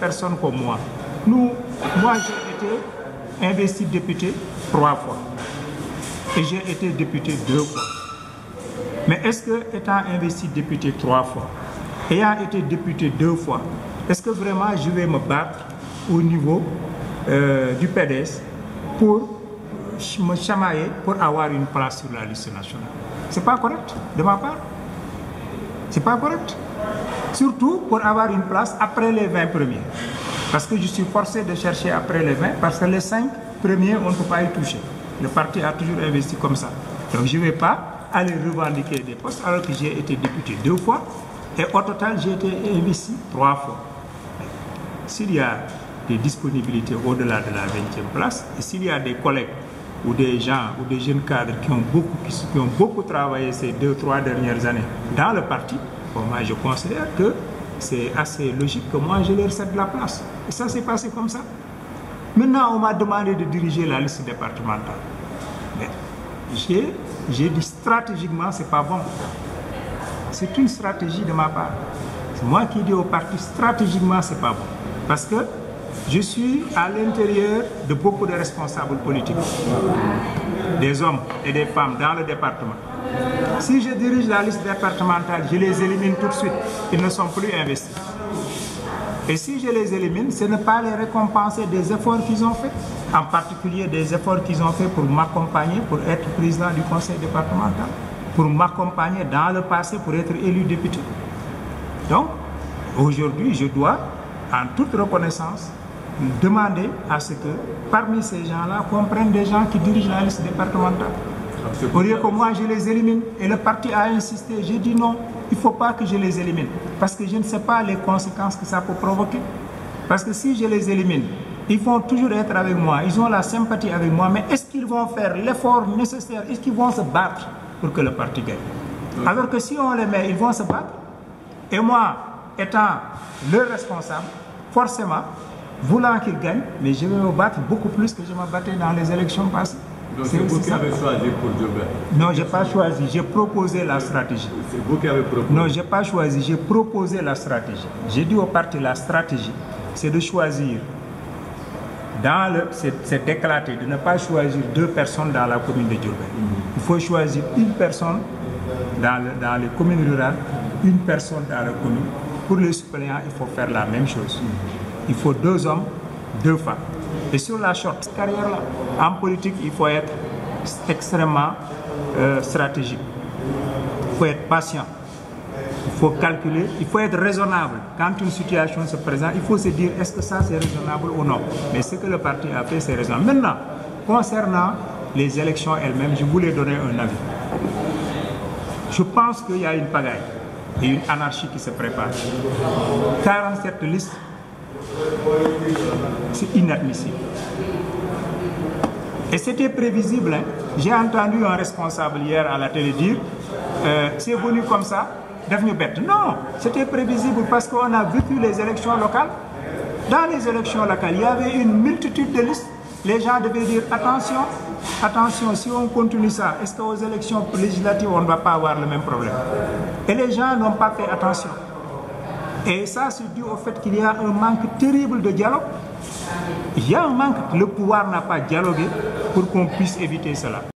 personnes comme moi. Moi j'ai été investi député 3 fois. Et j'ai été député 2 fois. Mais est-ce que, étant investi député 3 fois, ayant été député 2 fois, est-ce que vraiment je vais me battre au niveau du PDS pour me chamailler pour avoir une place sur la liste nationale? C'est pas correct de ma part. C'est pas correct. Surtout pour avoir une place après les 20 premiers. Parce que je suis forcé de chercher après les 20, parce que les 5 premiers, on ne peut pas y toucher. Le parti a toujours investi comme ça. Donc je ne vais pas aller revendiquer des postes alors que j'ai été député 2 fois et au total j'ai été investi 3 fois. S'il y a des disponibilités au-delà de la 20e place, et s'il y a des collègues ou des gens ou des jeunes cadres qui ont beaucoup travaillé ces 2-3 dernières années dans le parti, bon, moi je considère que c'est assez logique que moi je leur cède la place. Et ça s'est passé comme ça. Maintenant on m'a demandé de diriger la liste départementale. Mais j'ai dit stratégiquement c'est pas bon. C'est une stratégie de ma part. C'est moi qui dis au parti stratégiquement c'est pas bon. Parce que je suis à l'intérieur de beaucoup de responsables politiques, des hommes et des femmes dans le département. Si je dirige la liste départementale, je les élimine tout de suite. Ils ne sont plus investis. Et si je les élimine, c'est ne pas les récompenser des efforts qu'ils ont faits, en particulier des efforts qu'ils ont faits pour m'accompagner, pour être président du conseil départemental, pour m'accompagner dans le passé pour être élu député. Donc, aujourd'hui, je dois, en toute reconnaissance, demander à ce que, parmi ces gens-là, qu'on prenne des gens qui dirigent la liste départementale. Au lieu que moi, je les élimine. Et le parti a insisté. J'ai dit non, il ne faut pas que je les élimine. Parce que je ne sais pas les conséquences que ça peut provoquer. Parce que si je les élimine, ils vont toujours être avec moi. Ils ont la sympathie avec moi. Mais est-ce qu'ils vont faire l'effort nécessaire? Est-ce qu'ils vont se battre pour que le parti gagne? Alors que si on les met, ils vont se battre. Et moi, étant leur responsable, forcément, voulant qu'ils gagnent, mais je vais me battre beaucoup plus que je me battais dans les élections passées. Donc c'est vous qui avez choisi pour Diobel? Non, je n'ai pas choisi, j'ai proposé la stratégie. C'est vous qui avez proposé? Non, je n'ai pas choisi, j'ai proposé la stratégie. J'ai dit au parti, la stratégie, c'est de choisir, c'est éclaté, de ne pas choisir 2 personnes dans la commune de Diobel. Il faut choisir une personne dans les communes rurales, une personne dans la commune. Pour les suppléants, il faut faire la même chose. Il faut 2 hommes, 2 femmes. Et sur la short carrière-là, en politique, il faut être extrêmement stratégique. Il faut être patient. Il faut calculer. Il faut être raisonnable. Quand une situation se présente, il faut se dire est-ce que ça c'est raisonnable ou non. Mais ce que le parti a fait, c'est raisonnable. Maintenant, concernant les élections elles-mêmes, je voulais donner un avis. Je pense qu'il y a une pagaille et une anarchie qui se prépare. 47 listes, c'est inadmissible. Et c'était prévisible. Hein. J'ai entendu un responsable hier à la télé dire c'est venu comme ça, devenu bête. Non, c'était prévisible parce qu'on a vécu les élections locales. Dans les élections locales, il y avait une multitude de listes. Les gens devaient dire attention, attention, si on continue ça, est-ce qu'aux élections législatives, on ne va pas avoir le même problème? Et les gens n'ont pas fait attention. Et ça, c'est dû au fait qu'il y a un manque terrible de dialogue. Il y a un manque, le pouvoir n'a pas dialogué pour qu'on puisse éviter cela.